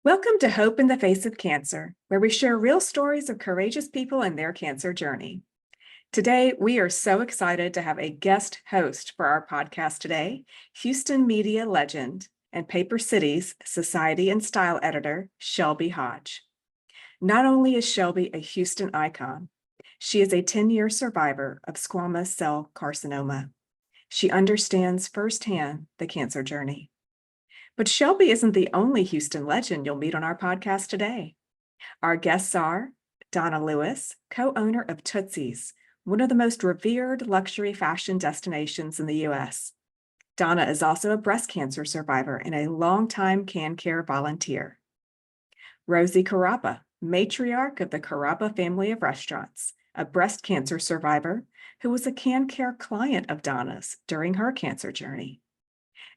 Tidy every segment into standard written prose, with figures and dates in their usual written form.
Welcome to Hope in the Face of Cancer, where we share real stories of courageous people and their cancer journey. Today, we are so excited to have a guest host for our podcast today, Houston media legend and PaperCity's Society and Style editor, Shelby Hodge. Not only is Shelby a Houston icon, she is a 10-year survivor of squamous cell carcinoma. She understands firsthand the cancer journey. But Shelby isn't the only Houston legend you'll meet on our podcast today. Our guests are Donna Lewis, co-owner of Tootsies, one of the most revered luxury fashion destinations in the U.S. Donna is also a breast cancer survivor and a longtime CanCare volunteer. Rosie Carrabba, matriarch of the Carrabba family of restaurants, a breast cancer survivor who was a CanCare client of Donna's during her cancer journey.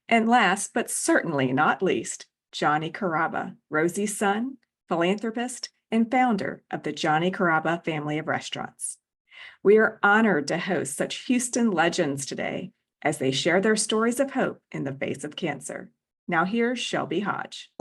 And last, but certainly not least, Johnny Carrabba, Rosie's son, philanthropist, and founder of the Johnny Carrabba family of restaurants. We are honored to host such Houston legends today as they share their stories of hope in the face of cancer. Now here's Shelby Hodge.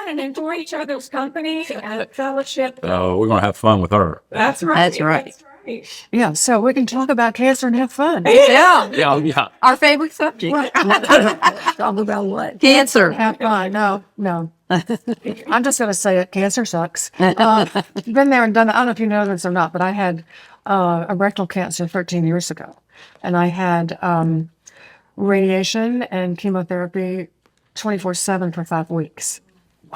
And enjoy each other's company and fellowship. We're going to have fun with her. That's right. That's right. That's right. Yeah, so we can talk about cancer and have fun. Yeah. Yeah. Our favorite subject. Talk about what? Cancer. Have fun. No. I'm just going to say it. Cancer sucks. Been there and done it. I don't know if you know this or not, but I had a rectal cancer 13 years ago. And I had radiation and chemotherapy 24/7 for 5 weeks.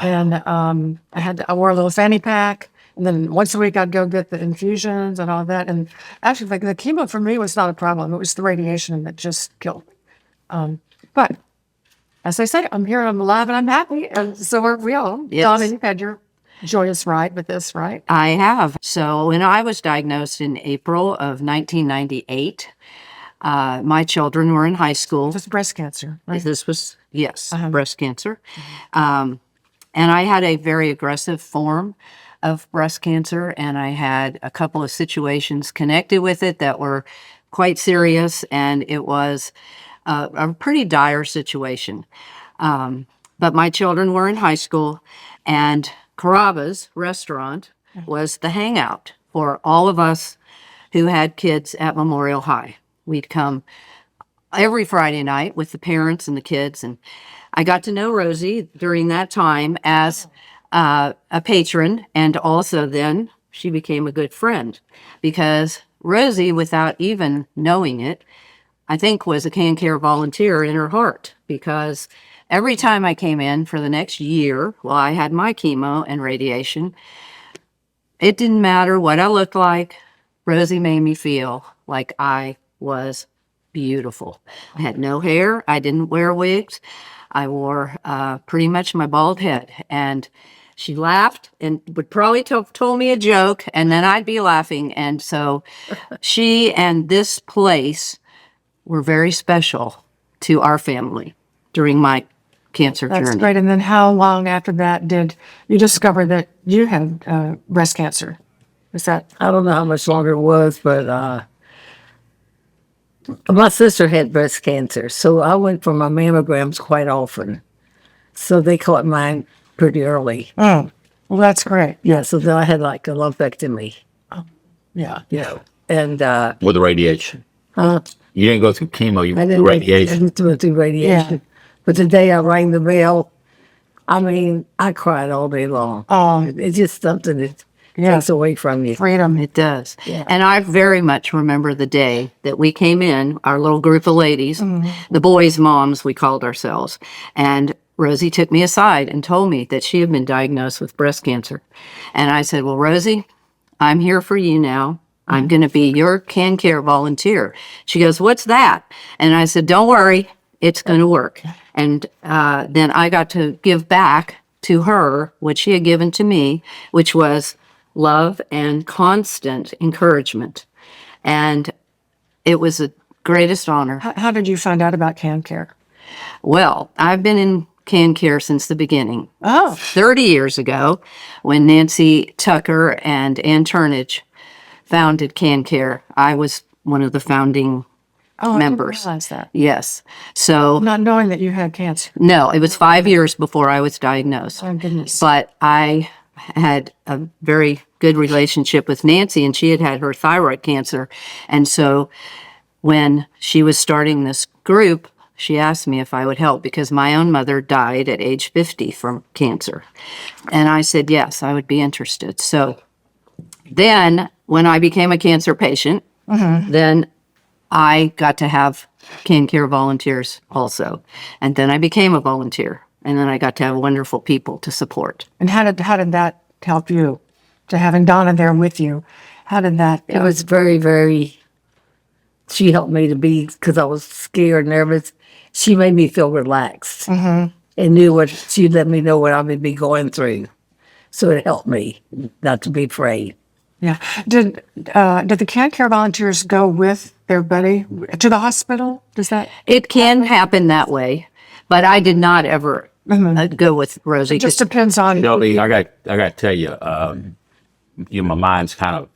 And I wore a little fanny pack, and then once a week I'd go get the infusions and all that. And actually, like the chemo for me was not a problem; it was the radiation that just killed me. But as I say, I'm here, I'm alive, and I'm happy, and so are we all. Yes. Donna, you've had your joyous ride with this, right? I have. So when I was diagnosed in April of 1998, my children were in high school. Just breast cancer, right? This was, yes, Uh-huh. breast cancer. And I had a very aggressive form of breast cancer, and I had a couple of situations connected with it that were quite serious, and it was a pretty dire situation. But my children were in high school, and Carrabbas Restaurant was the hangout for all of us who had kids at Memorial High. We'd come every Friday night with the parents and the kids, and I got to know Rosie during that time as a patron, and also then she became a good friend because Rosie, without even knowing it, I think was a CanCare volunteer in her heart, because every time I came in for the next year while I had my chemo and radiation, it didn't matter what I looked like. Rosie made me feel like I was beautiful. I had no hair. I didn't wear wigs. I wore pretty much my bald head, and she laughed and would probably told me a joke, and then I'd be laughing. And so she and this place were very special to our family during my cancer That's journey. great. And then how long after that did you discover that you had breast cancer? Is that? I don't know how much longer it was, but my sister had breast cancer, so I went for my mammograms quite often. So they caught mine pretty early. Oh, well, that's great. Yeah, so then I had like a lumpectomy, Yeah. and With the radiation. uh, You didn't go through chemo, you I went didn't through I radiation. didn't do it through radiation. Yeah. But the day I rang the bell, I mean, I cried all day long. Oh, It's just something that yeah. takes away from you. Freedom. It does. Yeah. And I very much remember the day that we came in, our little group of ladies, the boys' moms, we called ourselves. And Rosie took me aside and told me that she had been diagnosed with breast cancer. And I said, well, Rosie, I'm here for you now. I'm going to be your CanCare volunteer. She goes, what's that? And I said, don't worry, it's going to work. And then I got to give back to her what she had given to me, which was love and constant encouragement. And it was the greatest honor. How did you find out about CanCare? Well, I've been in CanCare since the beginning. Oh, 30 years ago, when Nancy Tucker and Ann Turnage founded CanCare, I was one of the founding Oh, I didn't members. realize that. Yes. So, Not knowing that you had cancer. no, it was 5 years before I was diagnosed. Oh, goodness. But I had a very good relationship with Nancy, and she had had her thyroid cancer. And so when she was starting this group, she asked me if I would help because my own mother died at age 50 from cancer. And I said, yes, I would be interested. So then when I became a cancer patient, then I got to have CanCare volunteers also. And then I became a volunteer. And then I got to have wonderful people to support. And how did that help you? To having Donna there with you, how did that? It was very, very, she helped me to be, because I was scared, nervous. She made me feel relaxed and knew what, she let me know what I would be going through. So it helped me not to be afraid. Yeah. Did the CanCare volunteers go with their buddy to the hospital? Does that? It can happen that way, but I did not ever go with Rosie. It just depends on. Shelby, I got to tell you, my mind's kind of,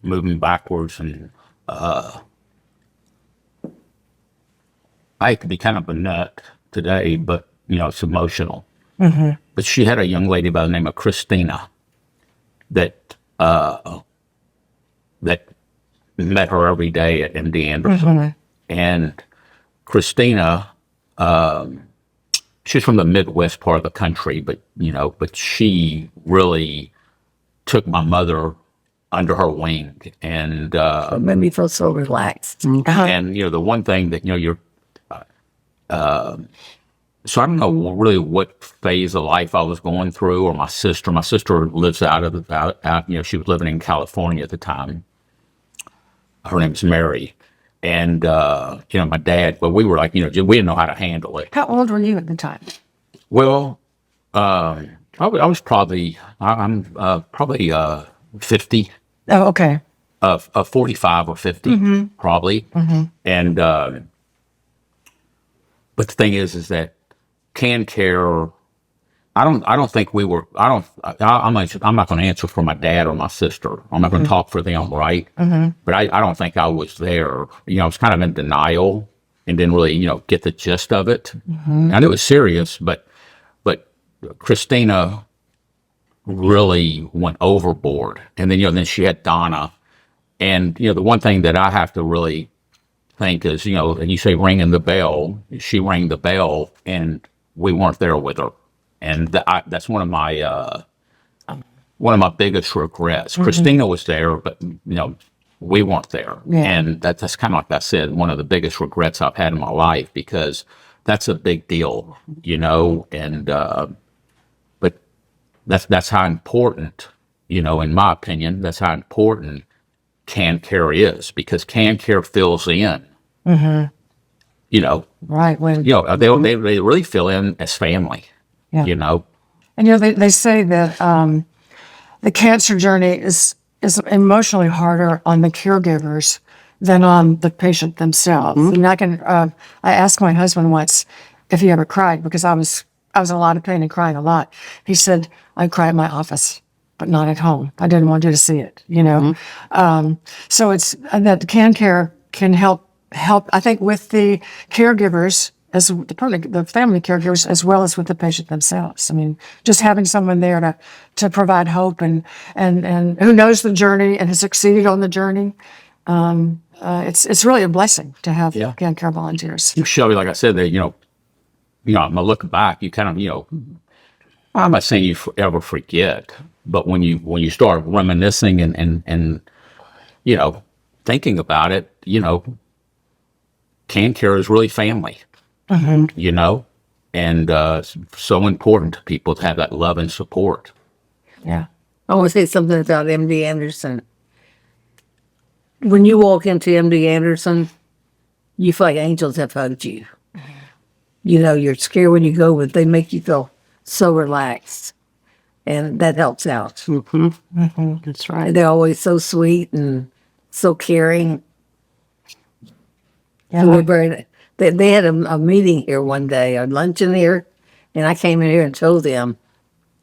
moving backwards, and I could be kind of a nut today, but it's emotional. But she had a young lady by the name of Christina that met her every day at MD Anderson, and Christina. She's from the Midwest part of the country, but she really took my mother under her wing, and It made me feel so relaxed. and the one thing that you're so I don't know really what phase of life I was going through, or my sister. My sister lives out, she was living in California at the time. Her name's Mary. And, my dad, but we were like, we didn't know how to handle it. How old were you at the time? Well, I was probably, I'm probably 50, Oh, okay. 45 or 50, probably. And, but the thing is that CanCare, I'm not going to answer for my dad or my sister. I'm not going to talk for them, right? But I don't think I was there. I was kind of in denial and didn't really, get the gist of it. I knew it was serious, but Christina really went overboard. And then, then she had Donna. And, the one thing that I have to really think is, and you say ringing the bell, she rang the bell and we weren't there with her. And that's one of my biggest regrets. Christina was there, but we weren't there. Yeah. And that's kind of like I said, one of the biggest regrets I've had in my life, because that's a big deal, And but that's how important, in my opinion, that's how important CanCare is, because CanCare fills in. Right. When They really fill in as family. Yeah. And they say that the cancer journey is emotionally harder on the caregivers than on the patient themselves. And I asked my husband once if he ever cried, because I was in a lot of pain and crying a lot. He said, I cry at my office, but not at home. I didn't want you to see it, So it's that CanCare can help, I think, with the caregivers, as the family caregivers, as well as with the patient themselves. I mean, just having someone there to provide hope and who knows the journey and has succeeded on the journey. It's really a blessing to have CanCare volunteers. Shelby, like I said, that I'm gonna look back. You kind of, I'm not saying you ever forget, but when you start reminiscing and thinking about it, CanCare is really family. And so important to people to have that love and support. Yeah. I want to say something about MD Anderson. When you walk into MD Anderson, you feel like angels have hugged you. You're scared when you go, but they make you feel so relaxed. And that helps out. That's right. They're always so sweet and so caring. Yeah. So they had a meeting here one day, a luncheon here, and I came in here and told them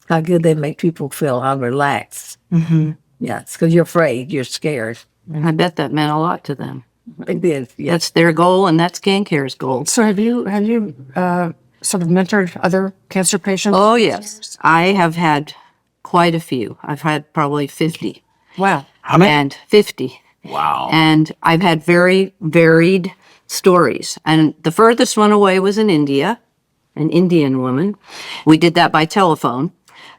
how good they make people feel, how relaxed. Yeah, it's because you're afraid, you're scared. I bet that meant a lot to them. It did. Yeah. That's their goal, and that's CanCare's goal. So have you sort of mentored other cancer patients? Oh, yes. I have had quite a few. I've had probably 50. Wow. How many? And 50. Wow. And I've had very varied stories. And the furthest one away was in India, an Indian woman. We did that by telephone.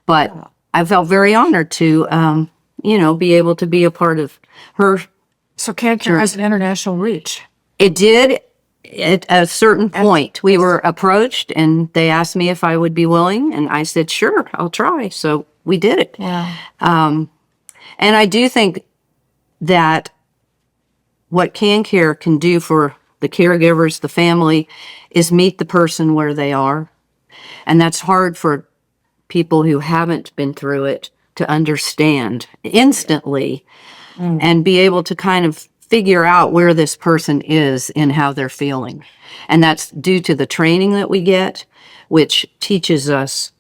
But I felt very honored to, be able to be a part of her. So CanCare has an international reach. It did at a certain point. We were approached and they asked me if I would be willing. And I said, sure, I'll try. So we did it. Yeah. And I do think that what CanCare can do for the caregivers, the family, is meet the person where they are. And that's hard for people who haven't been through it to understand instantly and be able to kind of figure out where this person is and how they're feeling. And that's due to the training that we get, which teaches us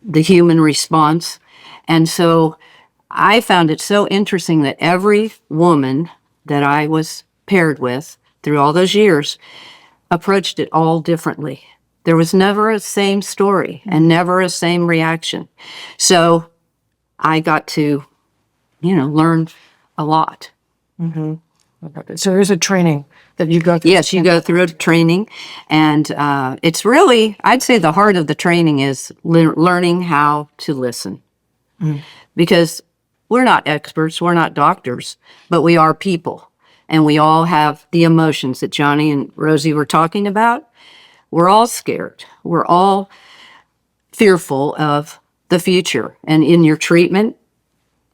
the human response. And so I found it so interesting that every woman that I was paired with through all those years approached it all differently. There was never a same story and never a same reaction. So I got to, learn a lot. So there's a training that you go through. Yes, you go through a training, and it's really, I'd say the heart of the training is learning how to listen. Because we're not experts, we're not doctors, but we are people, and we all have the emotions that Johnny and Rosie were talking about. We're all scared. We're all fearful of the future and in your treatment.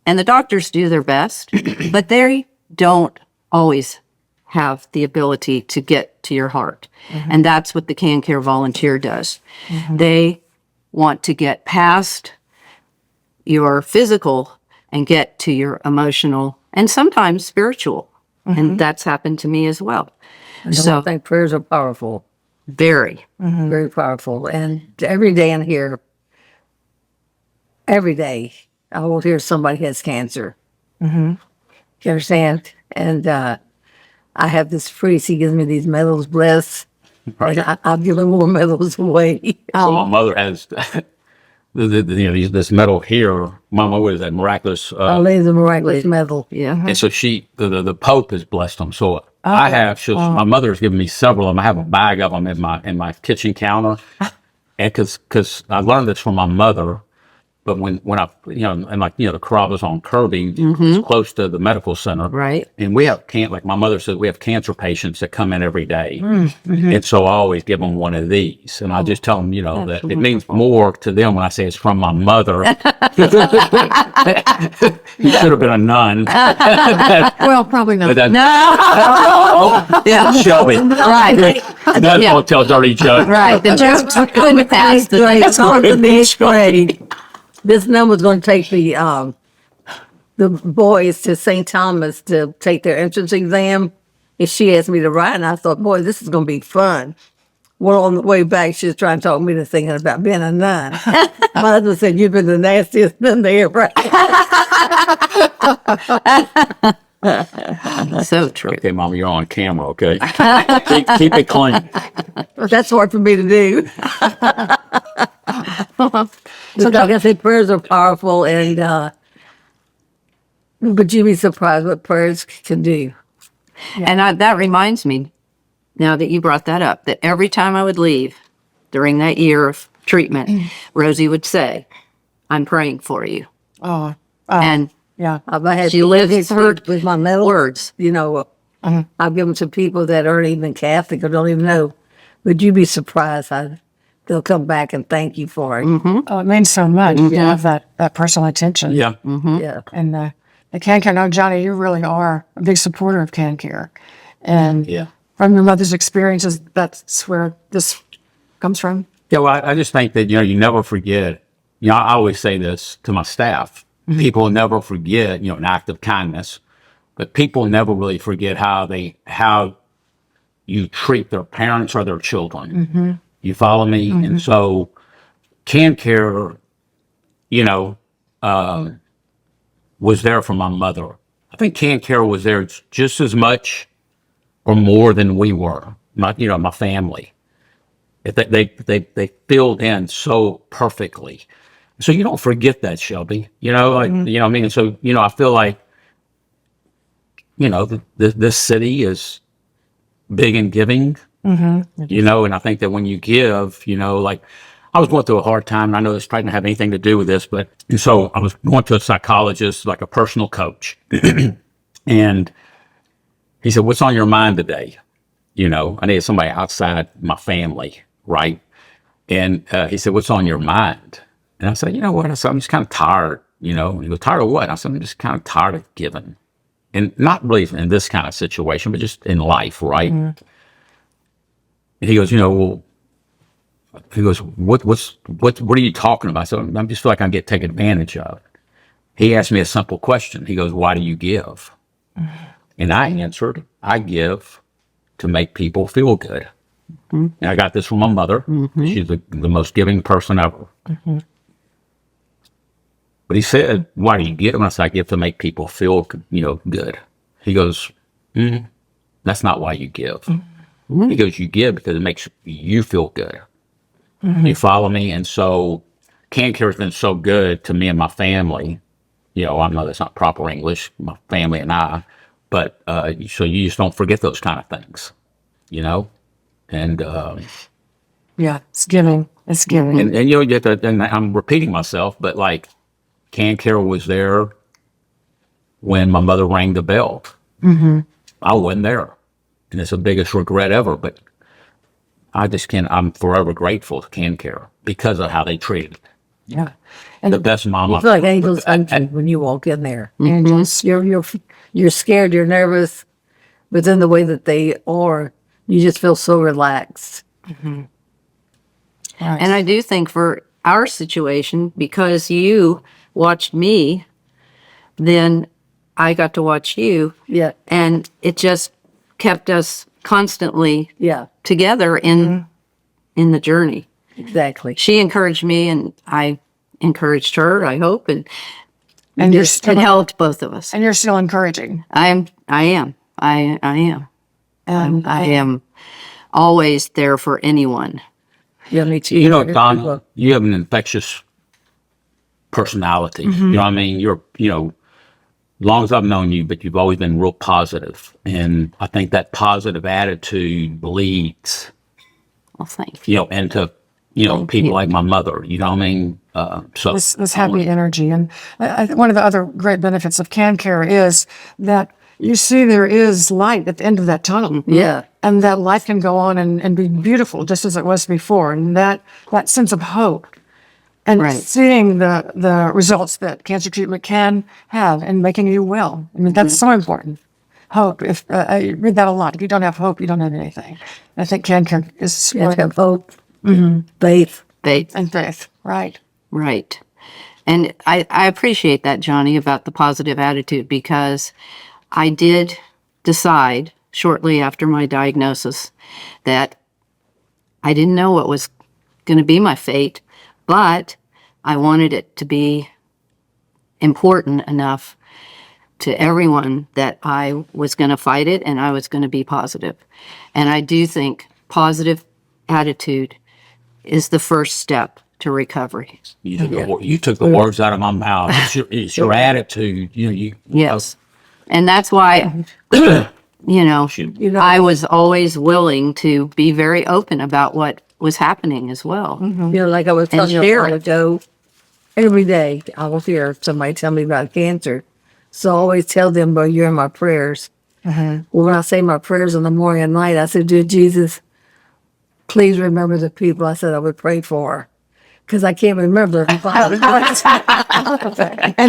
And the doctors do their best, but they don't always have the ability to get to your heart. And that's what the CanCare volunteer does. They want to get past your physical and get to your emotional and sometimes spiritual. And that's happened to me as well. So I think prayers are powerful, Very. very powerful. And every day in here, every day, I will hear somebody has cancer. You understand? And I have this priest, he gives me these medals, bless. Right. And I'll give him more medals away. So my mother has this medal here. My mother was that miraculous. I'll lay the miraculous medal. Yeah. And so the Pope has blessed them. So I have, my mother's given me several of them. I have a bag of them in my kitchen counter. And cause I learned this from my mother, but when I, the Carrabbas on Kirby, it's close to the medical center. Right. And we have like my mother said, we have cancer patients that come in every day. And so I always give them one of these. And I just tell them, that it means more to them when I say it's from my mother. You should have been a nun. Well, probably not. But that, Yeah. Shelby. Right. That's Yeah. what tells dirty joke. Right. The jokes couldn't pass the It's on the next grade. This number's going to take the boys to St. Thomas to take their entrance exam. And she asked me to write, and I thought, boy, this is going to be fun. Well, on the way back, she was trying to talk me to thinking about being a nun. My husband said, you've been the nastiest nun there, right? So true. Okay, Mama, you're on camera, okay? keep it clean. That's hard for me to do. So like I said, prayers are powerful, and but you'd be surprised what prayers can do. And that reminds me, now that you brought that up, that every time I would leave during that year of treatment, Rosie would say, I'm praying for you. Oh, And yeah. I've had She lives her with my medal. words. I'll give them to people that aren't even Catholic or don't even know. Would you be surprised? They'll come back and thank you for it. Oh, it means so much to have that personal attention. Yeah. Yeah. And the CanCare, no, Johnny, you really are a big supporter of CanCare. And Yeah. from your mother's experiences, that's where this comes from. Yeah, well, I just think that, you never forget. I always say this to my staff. People never forget, an act of kindness, but people never really forget how you treat their parents or their children. You follow me? And so CanCare, was there for my mother. I think CanCare was there just as much or more than we were. My family. They filled in so perfectly. So you don't forget that, Shelby. Like what I mean. So I feel like this city is big and giving. And I think that when you give, like I was going through a hard time, and I know this probably didn't have anything to do with this, but and so I was going to a psychologist, like a personal coach, and he said, "What's on your mind today?" I needed somebody outside my family, right? And he said, "What's on your mind?" And I said, "You know what?" I said, "I'm just kind of tired." And he goes, "Tired of what?" I said, "I'm just kind of tired of giving, and not really in this kind of situation, but just in life, right?" And he goes, "Well," he goes, what are you talking about?" So I just feel like I'm getting taken advantage of. He asked me a simple question. He goes, "Why do you give?" And I answered, "I give to make people feel good." And I got this from my mother. She's the most giving person ever. But he said, "Why do you give?" And I said, "I give to make people feel, good." He goes, "That's not why you give." He goes, "You give because it makes you feel good." You follow me? And so CanCare has been so good to me and my family. I know that's not proper English, my family and I, but so you just don't forget those kind of things, and Yeah, it's giving. It's giving. and you get that. And I'm repeating myself, but like CanCare was there when my mother rang the bell. I wasn't there, and it's the biggest regret ever. But I just can't. I'm forever grateful to CanCare because of how they treated me. Yeah. The best mom. You feel like angels hug you when you walk in there. Angels. You're scared, you're nervous, but then the way that they are, you just feel so relaxed. Right. And I do think for our situation, because you watched me, then I got to watch you. Yeah. And it just kept us constantly Yeah, together in the journey. exactly. She encouraged me and I encouraged her, I hope, and you're it still, helped both of us. and you're still encouraging. I am. I And I am always there for anyone. Yeah, me too. Donna, you have an infectious personality. You know what I mean? You're, long as I've known you, but you've always been real positive. And I think that positive attitude bleeds, Well, thank you. into, people like my mother, you know what I mean? So this happy energy. And one of the other great benefits of CanCare is that you see there is light at the end of that tunnel. Yeah. And that life can go on and be beautiful just as it was before. And that sense of hope. And Right. seeing the results that cancer treatment can have in making you well. I mean, that's so important. Hope. If I read that a lot. If you don't have hope, you don't have anything. And I think CanCare is You have to have hope, faith. Faith. and faith. Right. Right. And I appreciate that, Johnny, about the positive attitude, because I did decide shortly after my diagnosis that I didn't know what was going to be my fate, but I wanted it to be important enough to everyone that I was going to fight it and I was going to be positive. And I do think positive attitude is the first step to recovery. you took the words out of my mouth. It's your attitude. Yes. And that's why, I was always willing to be very open about what was happening as well. Like I was telling you a share while it. ago, every day I will hear somebody tell me about cancer. So I always tell them, "Well, you're in my prayers." Well, when I say my prayers in the morning and night, I said, "Dear Jesus, please remember the people I said I would pray for." Because I can't remember. And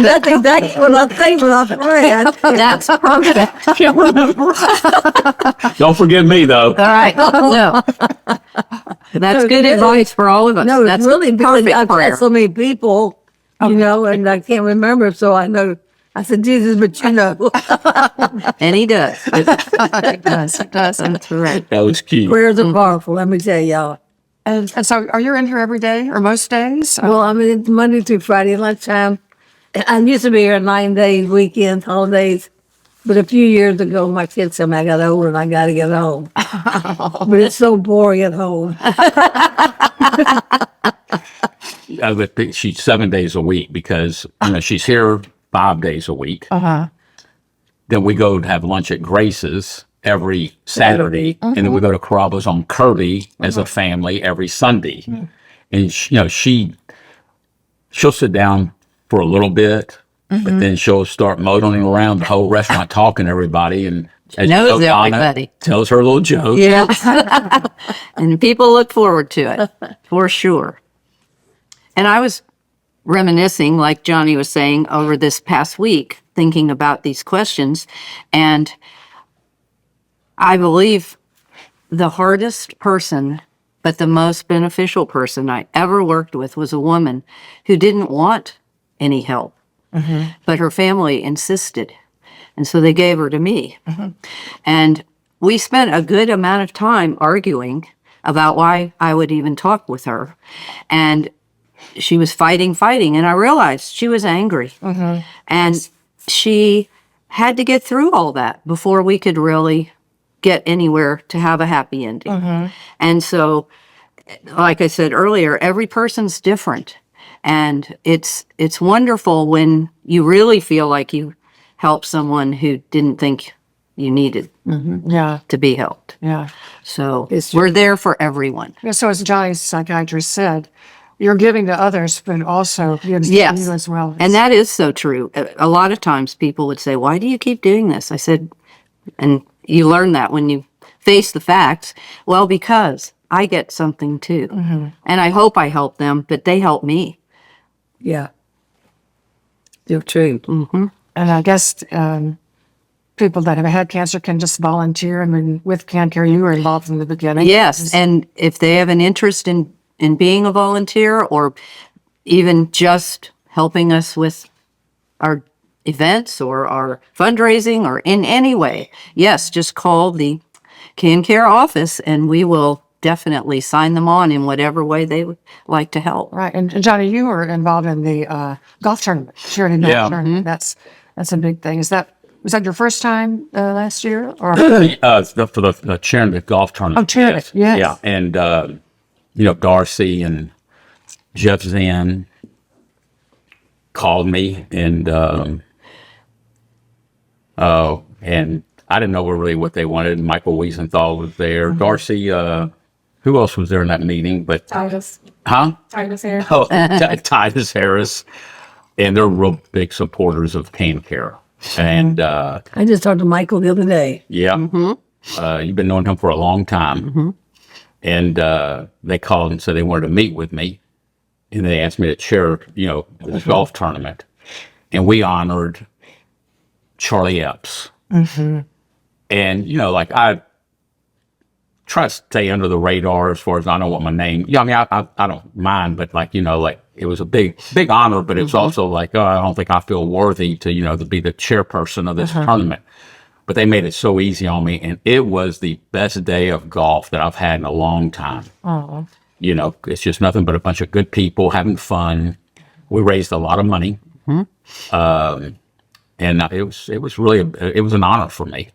that's exactly what I think when I pray. That's perfect. Don't forget me, though. All right. No. That's good advice for all of us. No, That's it's really because perfect I've prayer. had so many people, and I can't remember. So I know. I said, "Jesus, but you know." And he does. It does. It does. That's right. That was cute. Prayers are powerful, let me tell y'all. And so are you in here every day or most days? Well, I mean, it's Monday through Friday lunchtime. I used to be here 9 days, weekends, holidays. But a few years ago, my kids said I got older and I got to get home. But it's so boring at home. But she's 7 days a week because she's here 5 days a week. Then we go to have lunch at Grace's every Saturday, and then we go to Carrabbas on Kirby as a family every Sunday. And she'll sit down for a little bit, but then she'll start motoring around the whole restaurant talking to everybody, and as Knows Donna everybody. tells her little joke. Yeah. And people look forward to it, for sure. And I was reminiscing, like Johnny was saying, over this past week, thinking about these questions. And I believe the hardest person, but the most beneficial person I ever worked with was a woman who didn't want any help, but her family insisted. And so they gave her to me. And we spent a good amount of time arguing about why I would even talk with her. And she was fighting. And I realized she was angry. And she had to get through all that before we could really get anywhere to have a happy ending. And so, like I said earlier, every person's different. And it's wonderful when you really feel like you help someone who didn't think you needed Yeah. to be helped. Yeah. So we're there for everyone. Yeah, so as Johnny's psychiatrist said, you're giving to others, but also giving Yes. to you as well. And that is so true. A lot of times people would say, why do you keep doing this? I said, and you learn that when you face the facts. Well, because I get something too. And I hope I help them, but they help me. Yeah. You're true. And I guess people that have had cancer can just volunteer. I mean, with CanCare, you were involved from the beginning. Yes, and if they have an interest in being a volunteer or even just helping us with our events or our fundraising or in any way, yes, just call the CanCare office and we will definitely sign them on in whatever way they would like to help. Right. And Johnny, you were involved in the golf tournament, charity golf tournament. That's a big thing. Was that your first time last year? Or For the charity golf tournament. charity, yes. Yeah, and Darcy and Jeff Zinn called me, and I didn't know really what they wanted. Michael Wiesenthal was there. Darcy, who else was there in that meeting? But Titus. huh? Titus here. Oh, Titus Harris, and they're real big supporters of CanCare. And I just talked to Michael the other day. yeah, you've been knowing him for a long time. And they called and said they wanted to meet with me, and they asked me to chair, this golf tournament, and we honored Charlie Epps. And I try to stay under the radar as far as I know what my name. Yeah, I mean, I don't mind, but it was a big honor, but it was also like, oh, I don't think I feel worthy to to be the chairperson of this tournament. But they made it so easy on me, and it was the best day of golf that I've had in a long time. Oh. It's just nothing but a bunch of good people having fun. We raised a lot of money, and it was really it was an honor for me.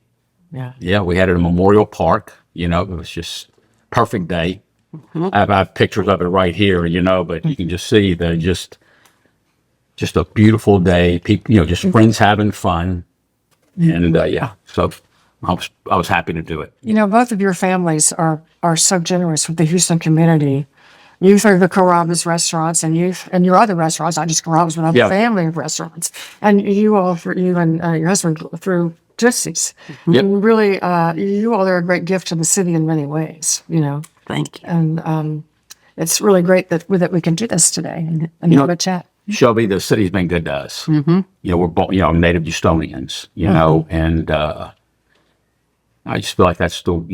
Yeah. Yeah, we had it in Memorial Park. It was just perfect day. I have pictures of it right here. But you can just see that just a beautiful day. People, just friends having fun. And so I was happy to do it. Both of your families are so generous with the Houston community. You through the Carrabbas Restaurants and your other restaurants, not just Carrabbas, but other family restaurants. And you and your husband through Tootsies. Yep. And really, you all are a great gift to the city in many ways, Thank you. And it's really great that we can do this today and have a chat. Shelby, the city's been good to us. We're both, native Houstonians, and I just feel like that's still,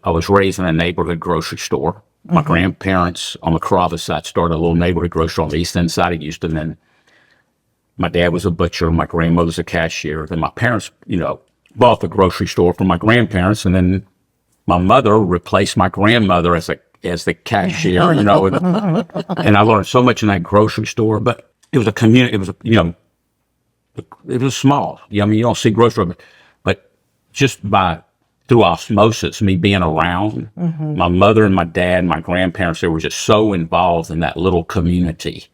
I was raised in a neighborhood grocery store. My grandparents on the Carrabbas side started a little neighborhood grocery store on the east end side of Houston. And my dad was a butcher. My grandmother's a cashier. Then my parents, bought the grocery store from my grandparents. And then my mother replaced my grandmother as the cashier, and I learned so much in that grocery store. But it was a community. It was it was small. You don't see grocery store, but just through osmosis, me being around my mother and my dad, my grandparents, they were just so involved in that little community.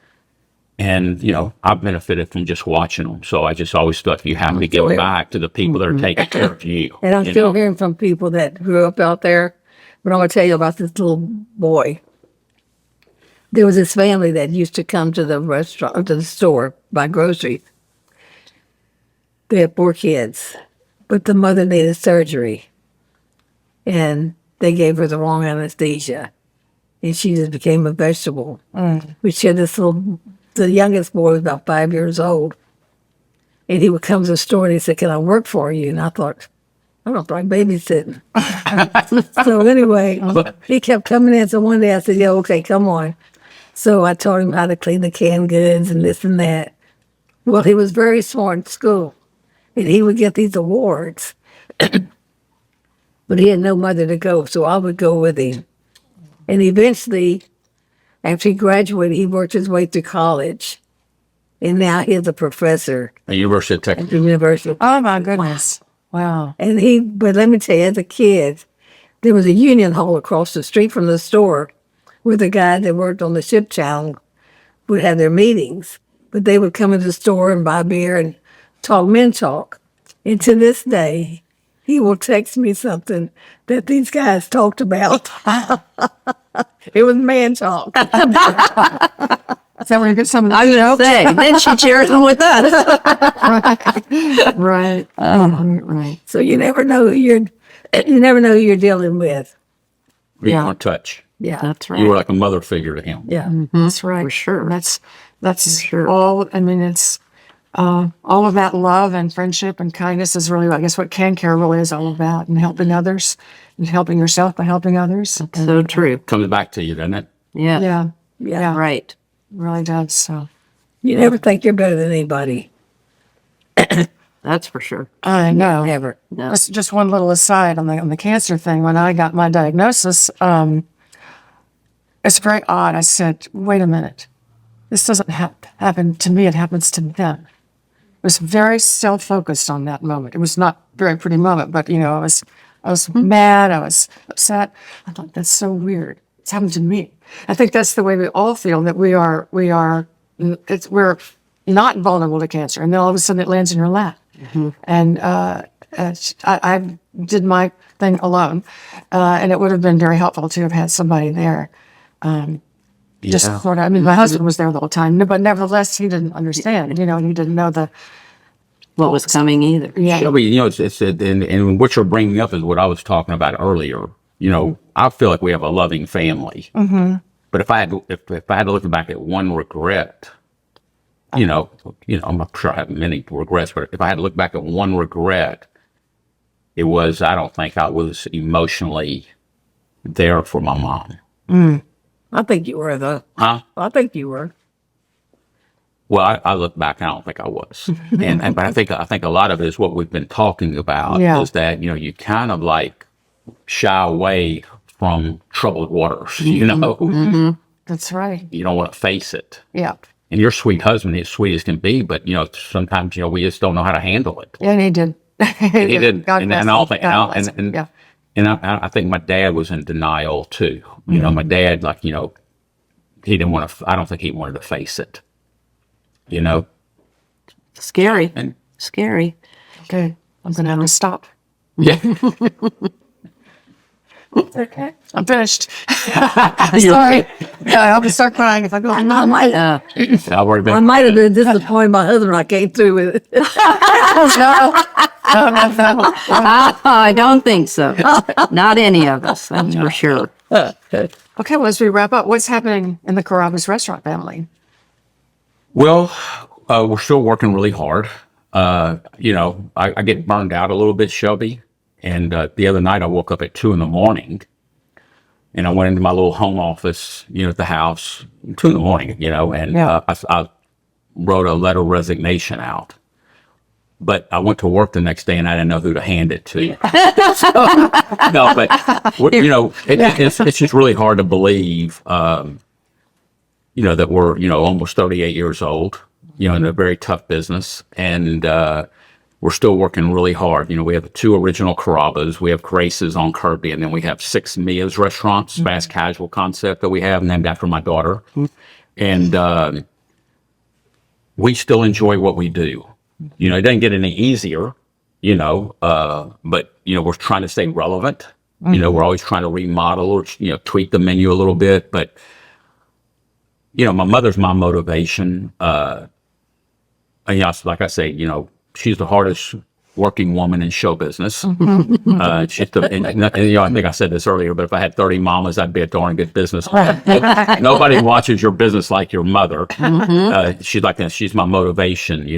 And, I benefited from just watching them. So I just always thought you have to give back to the people that are taking care of you. And I'm still hearing from people that grew up out there. But I'm going to tell you about this little boy. There was this family that used to come to the restaurant, to the store, buy groceries. They had 4 kids, but the mother needed surgery. And they gave her the wrong anesthesia. And she just became a vegetable. We had this the youngest boy was about 5 years old. And he would come to the store and he said, "Can I work for you?" And I thought, I don't like babysitting. So anyway, he kept coming in. So one day I said, "Yeah, okay, come on." So I taught him how to clean the canned goods and this and that. Well, he was very smart in school. And he would get these awards. But he had no mother to go, so I would go with him. And eventually, after he graduated, he worked his way through college. And now he's a professor At the University of at Texas. the University. Oh my goodness. Wow. And but let me tell you, as a kid, there was a union hall across the street from the store where the guys that worked on the ship channel would have their meetings. But they would come into the store and buy beer and talk men talk. And to this day, he will text me something that these guys talked about. It was man talk. Is that where you get some of the I was going to say, then she shares them with us. Right. Right. So you never know who you're dealing with. We Yeah. don't touch. Yeah. That's right. You were like a mother figure to him. Yeah. That's right. For sure. That's all. I mean, it's all of that love and friendship and kindness is really, I guess, what CanCare really is all about, and helping others and helping yourself by helping others. So true. Comes back to you, doesn't it? Yeah. Yeah. Yeah. Right. It really does. So You never think you're better than anybody. That's for sure. I know. Never. No. Just one little aside on the cancer thing. When I got my diagnosis, it's very odd. I said, "Wait a minute, this doesn't happen to me. It happens to them." I was very self-focused on that moment. It was not a very pretty moment, but I was mad. I was upset. I thought, that's so weird. It's happened to me. I think that's the way we all feel, that we're not vulnerable to cancer, and then all of a sudden it lands in your lap. And I did my thing alone, and it would have been very helpful to have had somebody there. Just sort of, I mean, my husband was there the whole time, but nevertheless, he didn't understand. He didn't know What was coming either. yeah. Shelby, and what you're bringing up is what I was talking about earlier. I feel like we have a loving family. Mm-hmm. But if I had to look back at one regret, I'm not sure I have many regrets, but if I had to look back at one regret, it was I don't think I was emotionally there for my mom. I think you were, though. Huh? I think you were. Well, I look back, and I don't think I was, but I think a lot of it is what we've been talking about. Yeah. Is that you kind of like shy away from troubled waters. That's right. You don't want to face it. Yeah. And your sweet husband is sweet as can be, but sometimes we just don't know how to handle it. Yeah, and he did. He didn't, God and bless I don't him. think, God bless him. Yeah. and I think my dad was in denial too. My dad, he didn't want to. I don't think he wanted to face it. Scary. And Scary. Okay. I'm going to have to stop. yeah, Okay. I'm finished. Sorry. Yeah, I'll be start crying if I go. I might I've already been. I might have been disappointed my husband when I came through with it. No. I don't think so. Not any of us, that's for sure. Okay, well, as we wrap up, what's happening in the Carrabbas restaurant family? Well, we're still working really hard. I get burned out a little bit, Shelby. And the other night I woke up at 2 a.m. and I went into my little home office, at the house, 2 a.m, and Yeah. I wrote a letter of resignation out. But I went to work the next day and I didn't know who to hand it to. No, but it's just really hard to believe, that we're almost 38 years old, in a very tough business, and we're still working really hard. We have the 2 original Carrabbas, we have Grace's on Kirby, and then we have 6 Mia's restaurants, fast casual concept that we have named after my daughter. And we still enjoy what we do. It doesn't get any easier, but, we're trying to stay relevant. We're always trying to remodel or, tweak the menu a little bit. But, my mother's my motivation. And, like I say, she's the hardest working woman in show business. She's I think I said this earlier, but if I had 30 mamas, I'd be a darn good business. Nobody watches your business like your mother. She's my motivation,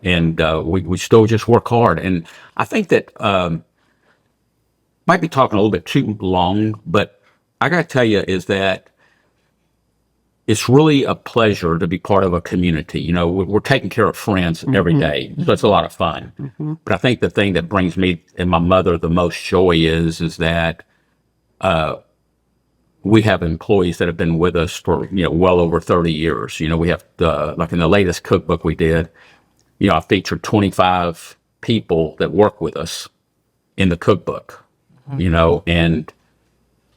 and we still just work hard. And I think that might be talking a little bit too long, but I got to tell you is that it's really a pleasure to be part of a community. We're taking care of friends every day, so it's a lot of fun. But I think the thing that brings me and my mother the most joy is that we have employees that have been with us for well over 30 years. We have like in the latest cookbook we did, I featured 25 people that work with us in the cookbook. And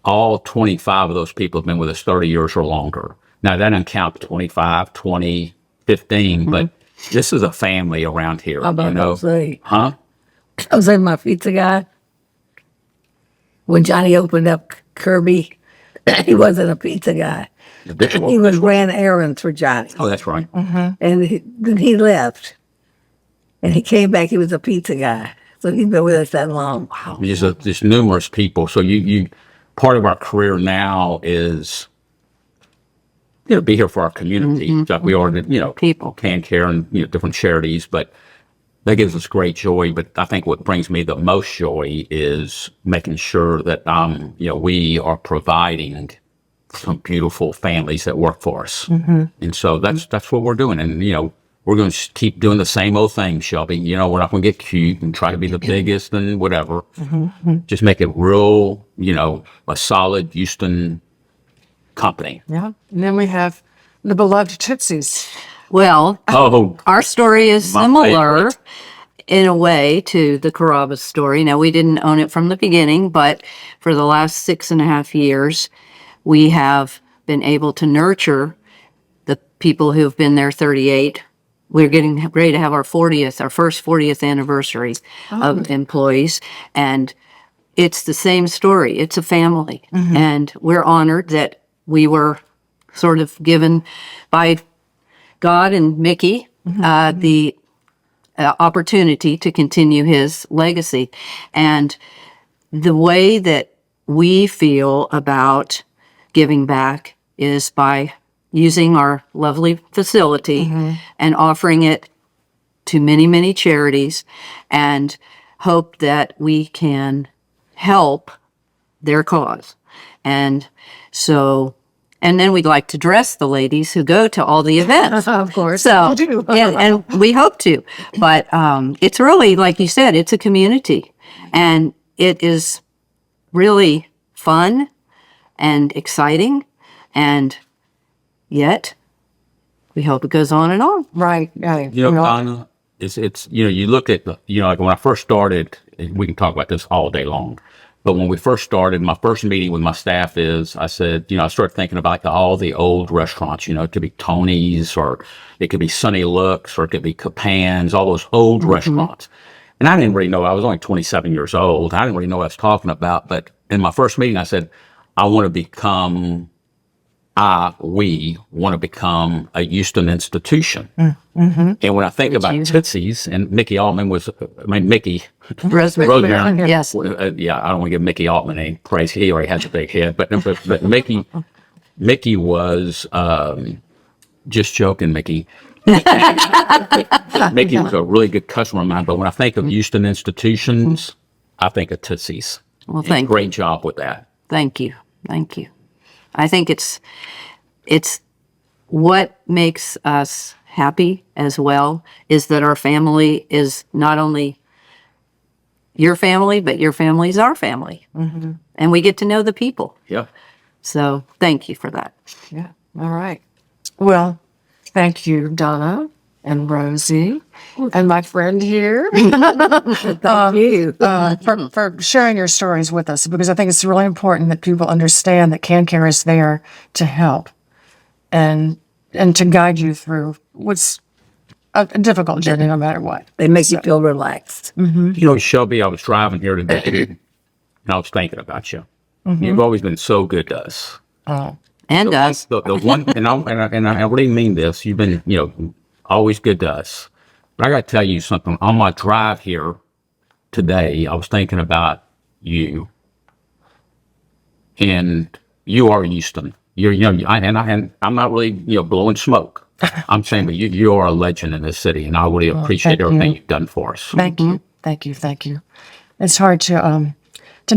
all 25 of those people have been with us 30 years or longer. Now, that doesn't count 25, 20, 15, but this is a family around here. I'm about to say. Huh? I was in my pizza guy. When Johnny opened up Kirby, he wasn't a pizza guy. He ran errands for Johnny. Oh, that's right. And then he left. And he came back, he was a pizza guy. So he's been with us that long. Wow. There's numerous people. So you part of our career now is be here for our community. Like we are, People. CanCare and different charities, but that gives us great joy. But I think what brings me the most joy is making sure that we are providing some beautiful families that work for us. And so that's what we're doing. And we're going to keep doing the same old thing, Shelby. We're not going to get cute and try to be the biggest and whatever. Just make it real, a solid Houston company. Yeah. And then we have the beloved Tootsies. Well, our story is My similar favorite. in a way to the Carrabbas story. Now, we didn't own it from the beginning, but for the last 6.5 years, we have been able to nurture the people who've been there 38. We're getting ready to have our first 40th anniversary of employees. And it's the same story. It's a family. And we're honored that we were sort of given by God and Mickey the opportunity to continue his legacy. And the way that we feel about giving back is by using our lovely facility and offering it to many, many charities, and hope that we can help their cause. And so, and then we'd like to dress the ladies who go to all the events. Of course. So, You do. and we hope to. But it's really, like you said, it's a community. And it is really fun and exciting. And yet, we hope it goes on and on. Right. Yeah. Donna, it's you look at like when I first started, and we can talk about this all day long. But when we first started, my first meeting with my staff I said, I started thinking about all the old restaurants, it could be Tony's, or it could be Sunny Looks, or it could be Capan's, all those old restaurants. And I didn't really know, I was only 27 years old. I didn't really know what I was talking about. But in my first meeting, I said, we want to become a Houston institution. And when I think about Tootsies, and Mickey Altman Mickey. Rosemary. Rosemary. Yes. Yeah, I don't want to give Mickey Altman any praise. He already has a big head. But Mickey was, just joking, Mickey. Mickey was a really good customer of mine. But when I think of Houston institutions, I think of Tootsies. Well, thank you. Great job with that. Thank you. Thank you. I think it's what makes us happy as well is that our family is not only your family, but your family is our family. And we get to know the people. Yeah. So thank you for that. Yeah. All right. Well, thank you, Donna. and Rosie and my friend here Thank you. for sharing your stories with us, because I think it's really important that people understand that CanCare is there to help and to guide you through what's a difficult journey, no matter what. They make you feel relaxed. You know, Shelby, I was driving here today and I was thinking about you. You've always been so good to us. And us. The one, and I really mean this, you've been, always good to us. But I got to tell you something. On my drive here today, I was thinking about you. And you are Houston. I'm not really, blowing smoke. I'm saying, but you are a legend in this city, and I really appreciate thank everything you. you've done for us. Thank you. Thank you. Thank you. It's hard to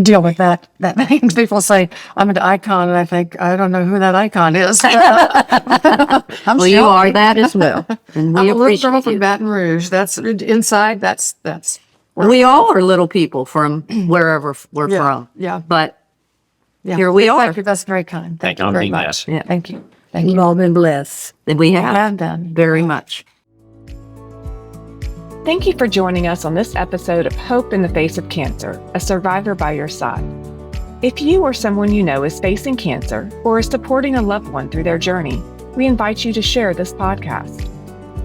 deal with that name. People say I'm an icon, and I think, I don't know who that icon is. Well, you are that as well. And I'm we a little girl appreciate from you. Baton Rouge. That's inside. That's We all are little people from wherever we're Yeah, from. yeah. But yeah. here we are. Thank you. That's very kind. Thank you I'm very being much. asked. Yeah. Thank you. Thank You've you. all been blessed. we have Well done. very much. Thank you for joining us on this episode of Hope in the Face of Cancer, a survivor by your side. If you or someone you know is facing cancer or is supporting a loved one through their journey, we invite you to share this podcast.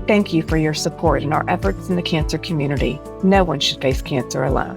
Thank you for your support in our efforts in the cancer community. No one should face cancer alone.